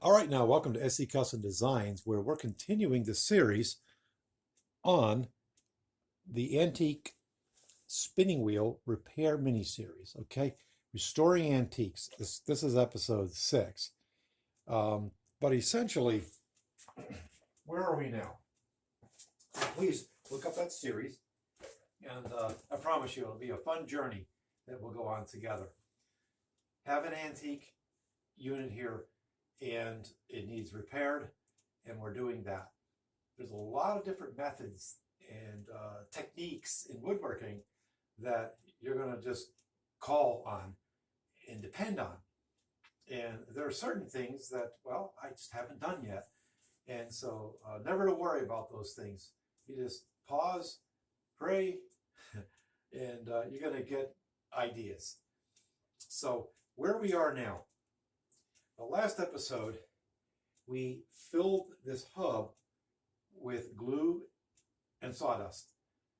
All right, now welcome to SC Custom Designs, where we're continuing the series on the antique spinning wheel repair mini-series. Okay, restoring antiques. This is episode 6. But essentially, where are we now? Please look up that series, and I promise you it'll be a fun journey that we'll go on together. Have an antique unit here, and it needs repaired, and we're doing that. There's a lot of different methods and techniques in woodworking that you're going to just call on and depend on. And there are certain things that, well, I just haven't done yet. And so never to worry about those things. You just pause, pray, and you're going to get ideas. So where we are now. The last episode, we filled this hub with glue and sawdust.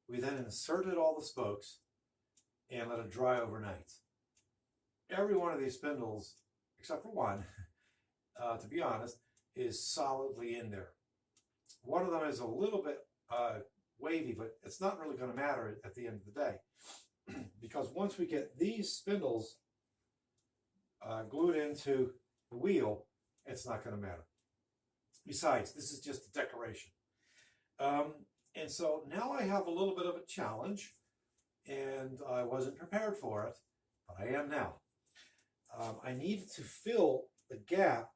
We then inserted all the spokes and let it dry overnight. Every one of these spindles, except for one, to be honest, is solidly in there. One of them is a little bit wavy, but it's not really going to matter at the end of the day. Because once we get these spindles glued into the wheel, it's not going to matter. Besides, this is just a decoration. And so now I have a little bit of a challenge, and I wasn't prepared for it, but I am now. I need to fill the gap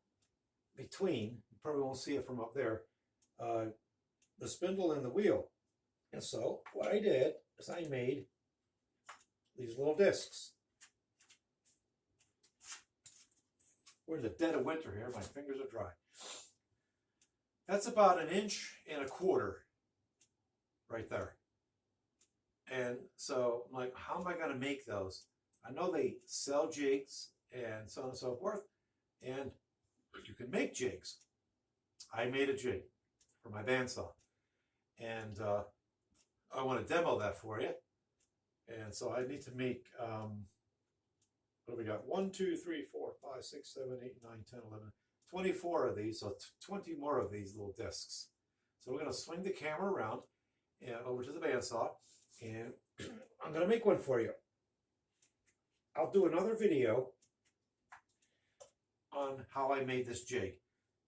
between, you probably won't see it from up there, the spindle and the wheel. And so what I did is I made these little discs. We're in the dead of winter here. My fingers are dry. That's about 1.25 inches right there. And so I'm like, how am I going to make those? I know they sell jigs and so on and so forth. And you can make jigs. I made a jig for my bandsaw. And I want to demo that for you. And so I need to make... what do we got? 1, 2, 3, 4, 5, 6, 7, 8, 9, 10, 11, 24 of these. So 20 more of these little discs. So we're going to swing the camera around and over to the bandsaw, and I'm going to make one for you. I'll do another video on how I made this jig.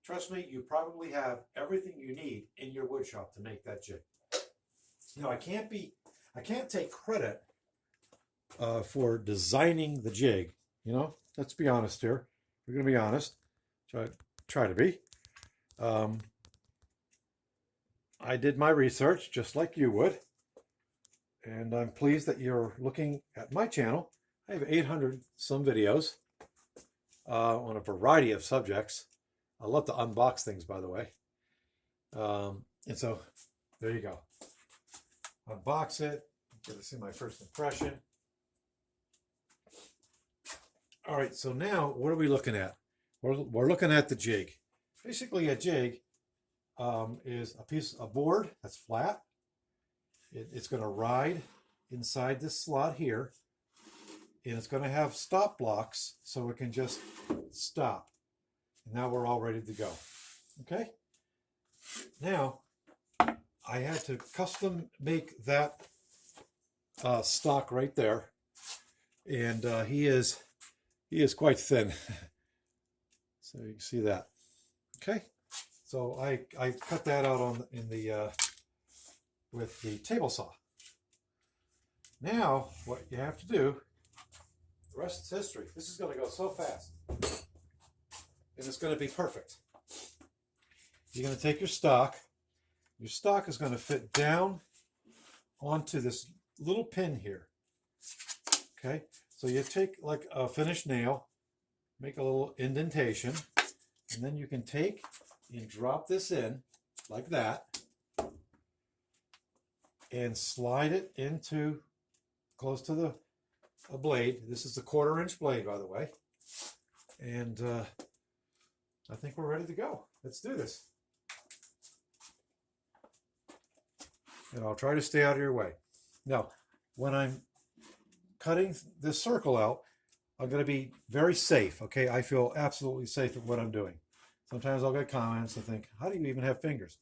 Trust me, you probably have everything you need in your wood shop to make that jig. Now I can't take credit for designing the jig. You know, let's be honest here. We're going to be honest. Try to be. I did my research just like you would, and I'm pleased that you're looking at my channel. I have 800 some videos on a variety of subjects. I love to unbox things, by the way. And so there you go. Unbox it. Get to see my first impression. All right, so now what are we looking at? We're looking at the jig. Basically, a jig is a piece of board that's flat. It's going to ride inside this slot here, and it's going to have stop blocks so it can just stop. And now we're all ready to go. Okay? Now, I had to custom make that stock right there, and he is quite thin. So you can see that. Okay, so I cut that out with the table saw. Now what you have to do, the rest is history. This is going to go so fast, and it's going to be perfect. You're going to take your stock. Your stock is going to fit down onto this little pin here. Okay, so you take like a finished nail, make a little indentation, and then you can take and drop this in like that and slide it into close to a blade. This is a 1/4 inch blade, by the way. And I think we're ready to go. Let's do this. And I'll try to stay out of your way. Now, when I'm cutting this circle out, I'm going to be very safe, okay? I feel absolutely safe at what I'm doing. Sometimes I'll get comments and think, how do you even have fingers?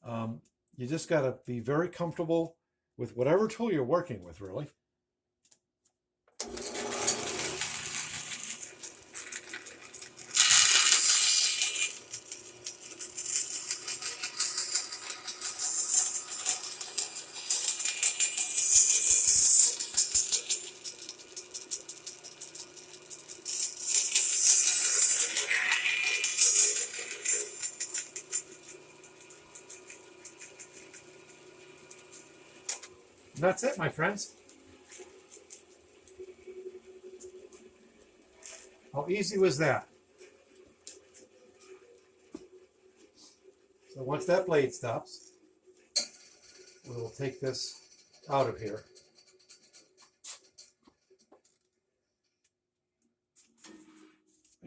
You just got to be very comfortable with whatever tool you're working with, really. And that's it, my friends. How easy was that? So once that blade stops, we'll take this out of here.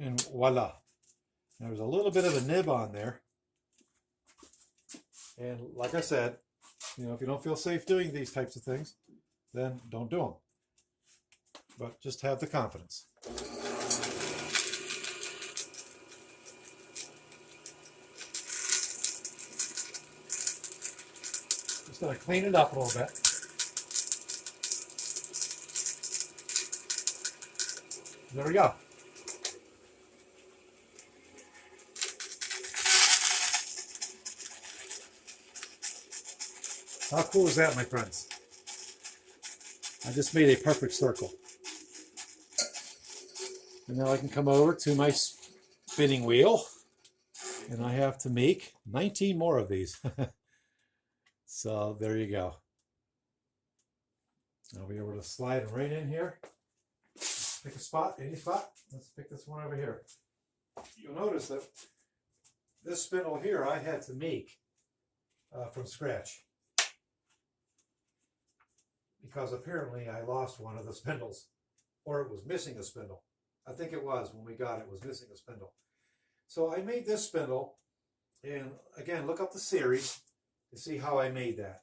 And voila. There's a little bit of a nib on there. And like I said, you know, if you don't feel safe doing these types of things, then don't do them. But just have the confidence. Just going to clean it up a little bit. There we go. How cool is that, my friends? I just made a perfect circle. And now I can come over to my spinning wheel, and I have to make 19 more of these. So there you go. I'll be able to slide them right in here. Pick a spot, any spot. Let's pick this one over here. You'll notice that this spindle here I had to make from scratch, because apparently I lost one of the spindles, or it was missing a spindle. I think it was, when we got it, was missing a spindle. So I made this spindle, and again, look up the series to see how I made that.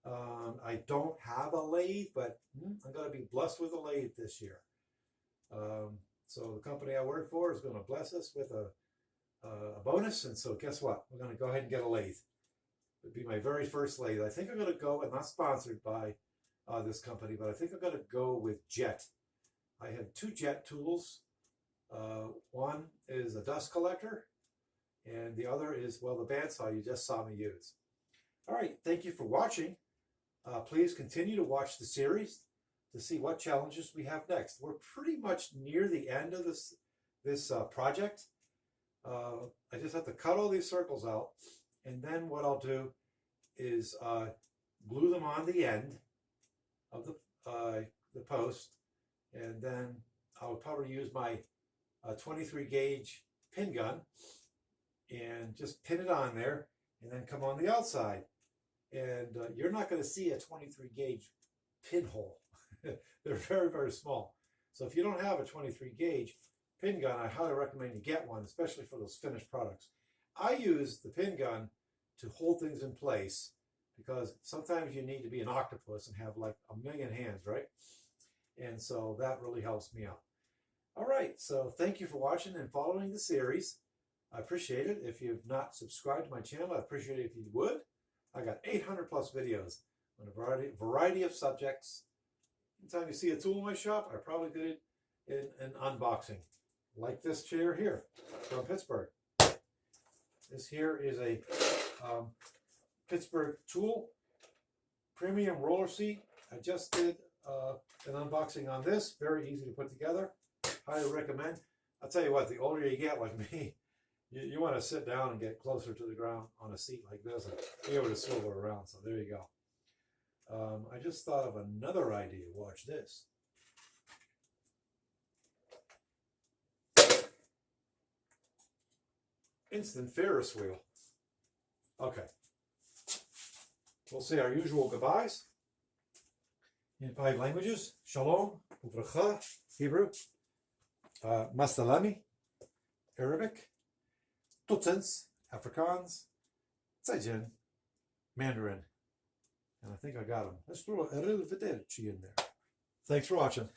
I don't have a lathe, but I'm going to be blessed with a lathe this year. So the company I work for is going to bless us with a bonus, and so guess what? We're going to go ahead and get a lathe. It'd be my very first lathe. I think I'm going to go, and not sponsored by this company, but I think I'm going to go with Jet. I have two Jet tools. One is a dust collector, and the other is, well, the bandsaw you just saw me use. All right, thank you for watching. Please continue to watch the series to see what challenges we have next. We're pretty much near the end of this project. I just have to cut all these circles out, and then what I'll do is glue them on the end of the post, and then I'll probably use my 23 gauge pin gun and just pin it on there, and then come on the outside. And you're not going to see a 23 gauge pinhole. They're very, very small. So if you don't have a 23 gauge pin gun, I highly recommend you get one, especially for those finished products. I use the pin gun to hold things in place, because sometimes you need to be an octopus and have like a million hands, right? And so that really helps me out. All right, so thank you for watching and following the series. I appreciate it. If you've not subscribed to my channel, I appreciate it if you would. I got 800 plus videos on a variety of subjects. Anytime you see a tool in my shop, I probably did it in an unboxing, like this chair here from Pittsburgh. This here is a Pittsburgh tool premium roller seat. I just did an unboxing on this. Very easy to put together. Highly recommend. I'll tell you what, the older you get, like me, you want to sit down and get closer to the ground on a seat like this and be able to swivel around. So there you go. I just thought of another idea. Watch this. Instant Ferris wheel. Okay. We'll say our usual goodbyes in 5 languages. Shalom, uvracha, Hebrew, Masalami, Arabic, Tutsens, Afrikaans, Zaijian, Mandarin. And I think I got them. Let's throw a little bit in there. Thanks for watching.